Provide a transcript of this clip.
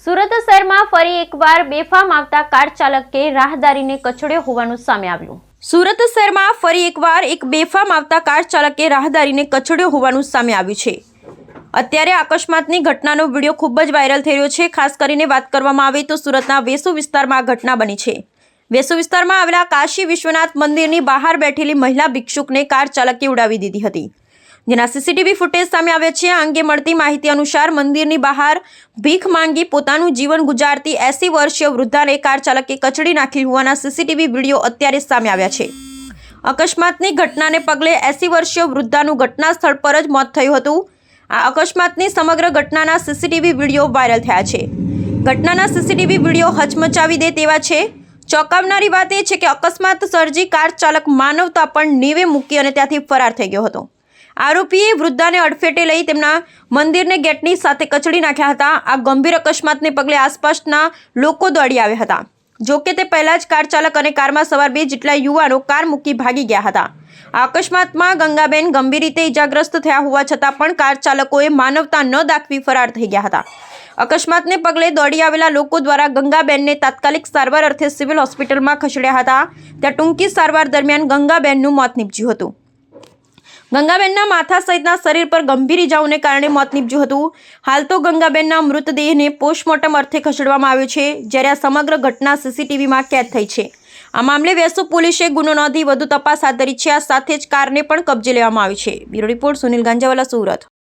સુરત શહેરમાં ફરી એકવાર બેફામ આવતા કાર ચાલકે રાહદારીને કચડ્યો હોવાનું સામે આવ્યું। સુરત શહેરમાં ફરી એકવાર એક બેફામ આવતા કાર ચાલકે રાહદારીને કચડ્યો હોવાનું સામે આવ્યું છે। અત્યારે અકસ્માતની ઘટનાનો વિડીયો ખૂબ જ વાયરલ થઈ રહ્યો છે। ખાસ કરીને વાત કરવામાં આવે તો સુરતના વેસુ વિસ્તારમાં આ ઘટના બની છે। વેસુ વિસ્તારમાં આવેલા કાશી વિશ્વનાથ મંદિરની બહાર બેઠેલી મહિલા ભિક્ષુકને કાર ચાલકે ઉડાવી દીધી હતી, જેના સીસીટીવી ફૂટેજ સામે આવ્યા છે। આ અંગે મળતી માહિતી અનુસાર મંદિરની બહાર ભીખ માંગી પોતાનું જીવન ગુજારતી 80 વર્ષીય વૃદ્ધાને કાર ચાલકે કચડી નાખી હોવાના સીસીટીવી વિડીયો અત્યારે સામે આવ્યા છે। અકસ્માતની ઘટનાને પગલે 80 વર્ષીય વૃદ્ધાનું ઘટના સ્થળ પર જ મોત થયું હતું। આ અકસ્માતની સમગ્ર ઘટનાના સીસીટીવી વિડીયો વાયરલ થયા છે। ઘટનાના સીસીટીવી વિડીયો હચમચાવી દે તેવા છે। ચોંકાવનારી વાત એ છે કે અકસ્માત સર્જી કાર ચાલક માનવતા પણ નેવે મૂકી અને ત્યાંથી ફરાર થઈ ગયો હતો। આરોપીએ વૃદ્ધાને અડફેટે લઈ તેમના મંદિરને ગેટની સાથે કચડી નાખ્યા હતા। આ ગંભીર અકસ્માતને પગલે આસપાસના લોકો દોડી આવ્યા હતા। જો કે તે પહેલા જ કાર ચાલક અને કારમાં સવાર 2 જેટલા યુવાનો કાર મૂકી ભાગી ગયા હતા। આ અકસ્માતમાં ગંગાબેન ગંભીર રીતે ઇજાગ્રસ્ત થયા હોવા છતાં પણ કાર ચાલકોએ માનવતા ન દાખવી ફરાર થઈ ગયા હતા। અકસ્માતને પગલે દોડી આવેલા લોકો દ્વારા ગંગાબેનને તાત્કાલિક સારવાર અર્થે સિવિલ હોસ્પિટલમાં ખસેડ્યા હતા। ત્યાં ટૂંકી સારવાર દરમિયાન ગંગાબેનનું મોત નીપજ્યું હતું। ગંગાબેનના માથા સહિતના શરીર પર ગંભીર ઇજાઓને કારણે મોત નીપજ્યું હતું। હાલ તો ગંગાબેનના મૃતદેહને પોસ્ટમોર્ટમ અર્થે ખસેડવામાં આવ્યો છે, જ્યારે આ સમગ્ર ઘટના સીસીટીવીમાં કેદ થઈ છે। આ મામલે વેસુ પોલીસે ગુનો નોંધી વધુ તપાસ હાથ ધરી છે। આ સાથે જ કારને પણ કબજે લેવામાં આવી છે। Bureau report Sunil Ganjawala, Surat.